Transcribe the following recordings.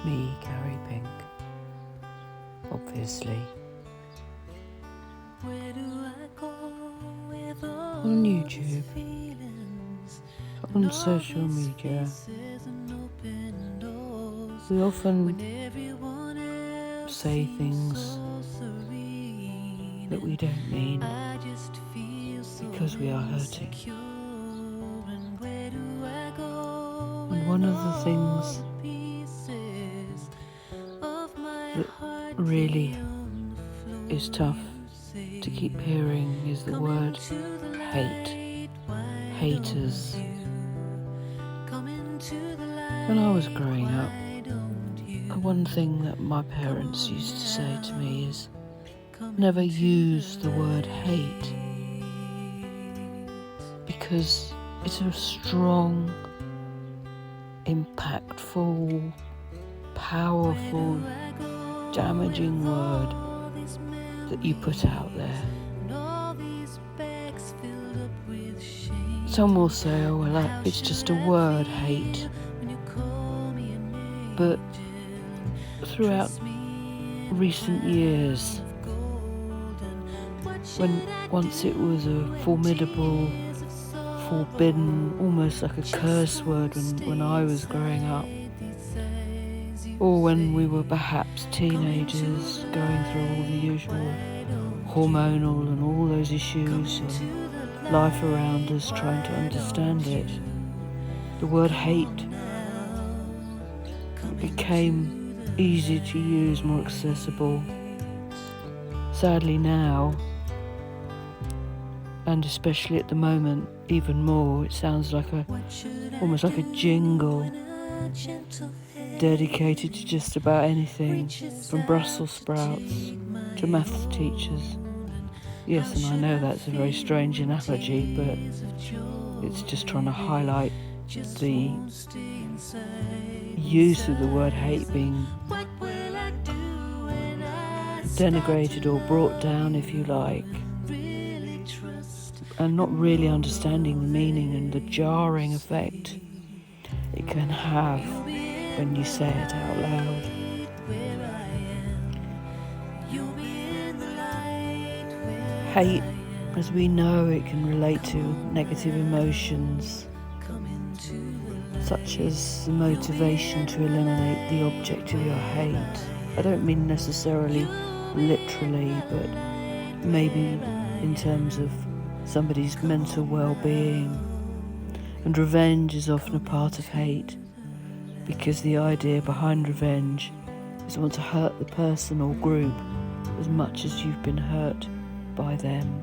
me, Carrie Pink, obviously. On YouTube, on social media, we often say things that we don't mean because we are hurting. And one of the things that really is tough to keep hearing is the word hate, haters. When I was growing up, one thing that my parents used to say to me is, never use the word hate, because it's a strong, impactful, powerful, damaging word that you put out there. Some will say, oh well, it's just a word, hate. But throughout recent years, when once it was a formidable, forbidden, almost like a curse word when I was growing up, or when we were perhaps teenagers going through all the usual hormonal and all those issues and life around us, trying to understand it, the word hate became easy to use, more accessible. Sadly now, and especially at the moment, even more, it sounds like almost like a jingle dedicated to just about anything, from Brussels sprouts to maths teachers. Yes, and I know that's a very strange analogy, but it's just trying to highlight the use of the word hate being denigrated or brought down, if you like, and not really understanding the meaning and the jarring effect it can have when you say it out loud. Hate, as we know, it can relate to negative emotions, such as the motivation to eliminate the object of your hate. I don't mean necessarily literally, but maybe in terms of somebody's mental well-being. And revenge is often a part of hate, because the idea behind revenge is to want to hurt the person or group as much as you've been hurt by them.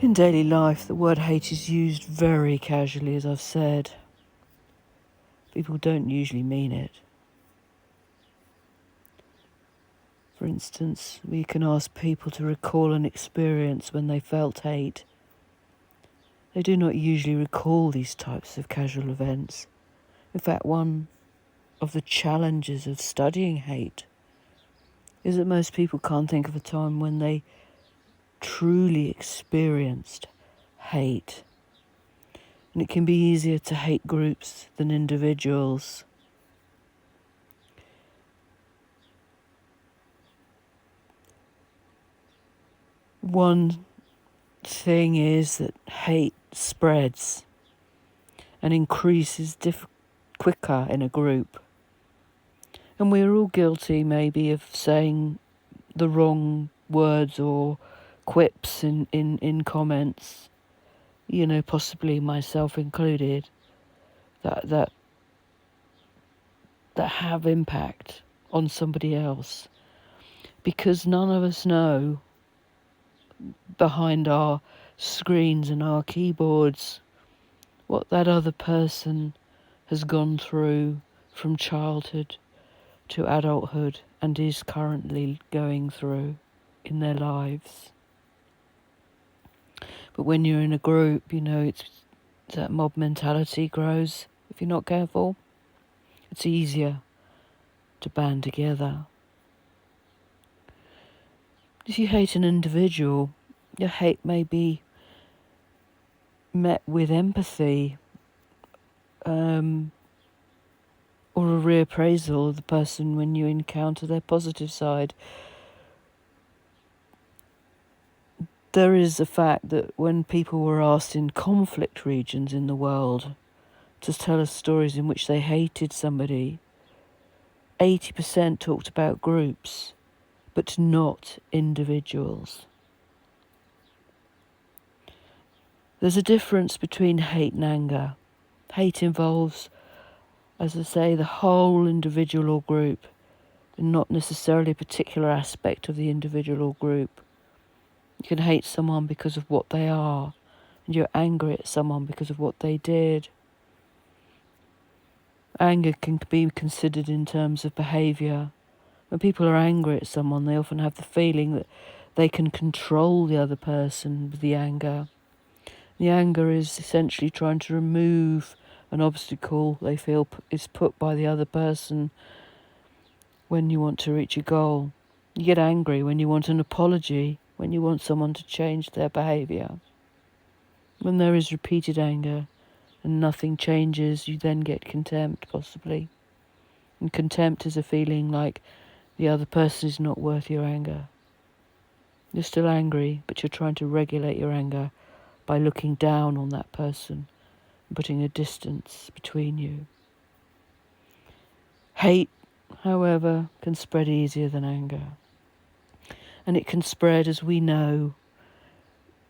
In daily life, the word hate is used very casually, as I've said. People don't usually mean it. For instance, we can ask people to recall an experience when they felt hate. They do not usually recall these types of casual events. In fact, one of the challenges of studying hate is that most people can't think of a time when they truly experienced hate. And it can be easier to hate groups than individuals. One thing is that hate spreads and increases quicker in a group. And we're all guilty maybe of saying the wrong words or quips in comments, possibly myself included, that have impact on somebody else, because none of us know behind our screens and our keyboards what that other person has gone through from childhood to adulthood and is currently going through in their lives. But when you're in a group, it's that mob mentality grows. If you're not careful, it's easier to band together. If you hate an individual, your hate may be met with empathy, or a reappraisal of the person when you encounter their positive side. There is a fact that when people were asked in conflict regions in the world to tell us stories in which they hated somebody, 80% talked about groups, but not individuals. There's a difference between hate and anger. Hate involves, as I say, the whole individual or group, and not necessarily a particular aspect of the individual or group. You can hate someone because of what they are, and you're angry at someone because of what they did. Anger can be considered in terms of behaviour. When people are angry at someone, they often have the feeling that they can control the other person with the anger. The anger is essentially trying to remove an obstacle they feel is put by the other person when you want to reach a goal. You get angry when you want an apology, when you want someone to change their behaviour. When there is repeated anger and nothing changes, you then get contempt, possibly. And contempt is a feeling like the other person is not worth your anger. You're still angry, but you're trying to regulate your anger by looking down on that person and putting a distance between you. Hate, however, can spread easier than anger. And it can spread, as we know,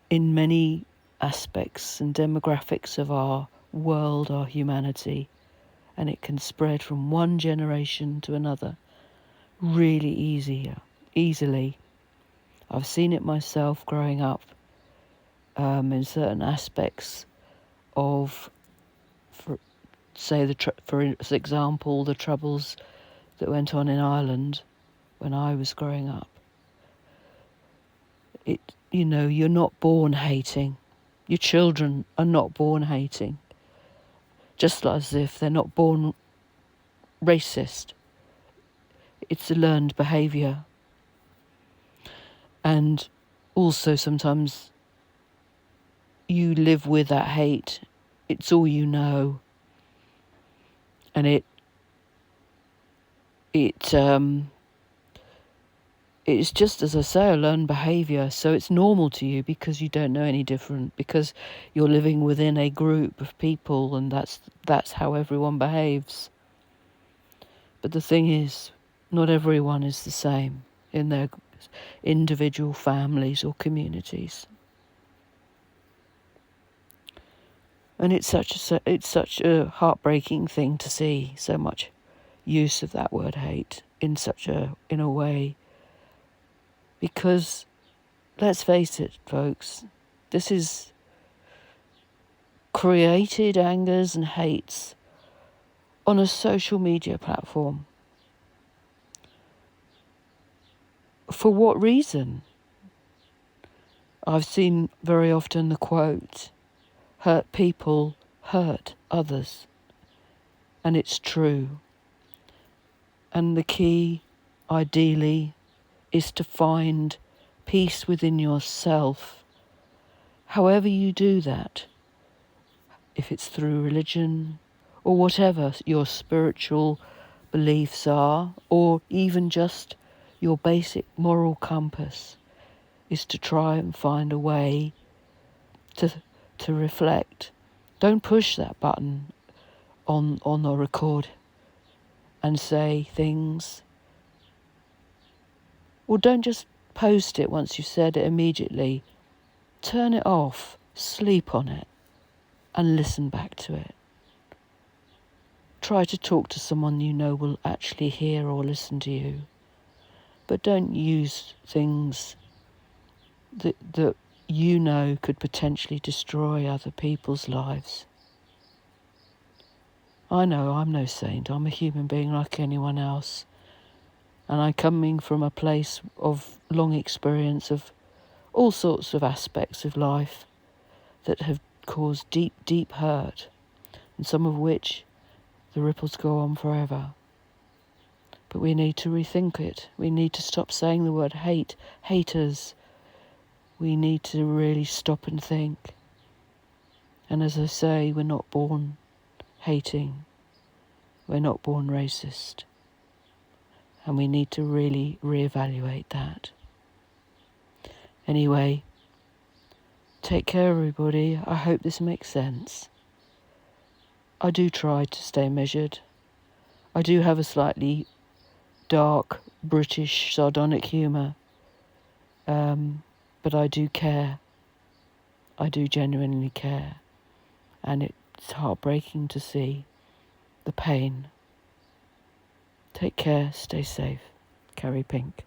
in many aspects and demographics of our world, our humanity. And it can spread from one generation to another really easily. I've seen it myself growing up in certain aspects of, for example, the troubles that went on in Ireland when I was growing up. You're not born hating. Your children are not born hating. Just as if they're not born racist. It's a learned behaviour. And also sometimes you live with that hate. It's all you know. And it's just, as I say, a learned behaviour. So it's normal to you because you don't know any different, because you're living within a group of people, and that's how everyone behaves. But the thing is, not everyone is the same in their individual families or communities. And it's such a heartbreaking thing to see so much use of that word hate in a way. Because, let's face it, folks, this is created angers and hates on a social media platform. For what reason? I've seen very often the quote, "Hurt people hurt others." And it's true. And the key, ideally, is to find peace within yourself. However you do that, if it's through religion or whatever your spiritual beliefs are, or even just your basic moral compass, is to try and find a way to reflect. Don't push that button on the record and say things. Or don't just post it once you've said it immediately. Turn it off, sleep on it, and listen back to it. Try to talk to someone you know will actually hear or listen to you. But don't use things that you know could potentially destroy other people's lives. I know I'm no saint. I'm a human being like anyone else. And I'm coming from a place of long experience of all sorts of aspects of life that have caused deep, deep hurt, and some of which the ripples go on forever. But we need to rethink it. We need to stop saying the word hate, haters. We need to really stop and think. And as I say, we're not born hating. We're not born racist. And we need to really reevaluate that. Anyway, take care, everybody. I hope this makes sense. I do try to stay measured. I do have a slightly dark, British, sardonic humour. But I do care. I do genuinely care. And it's heartbreaking to see the pain. Take care, stay safe. Carrie Pink.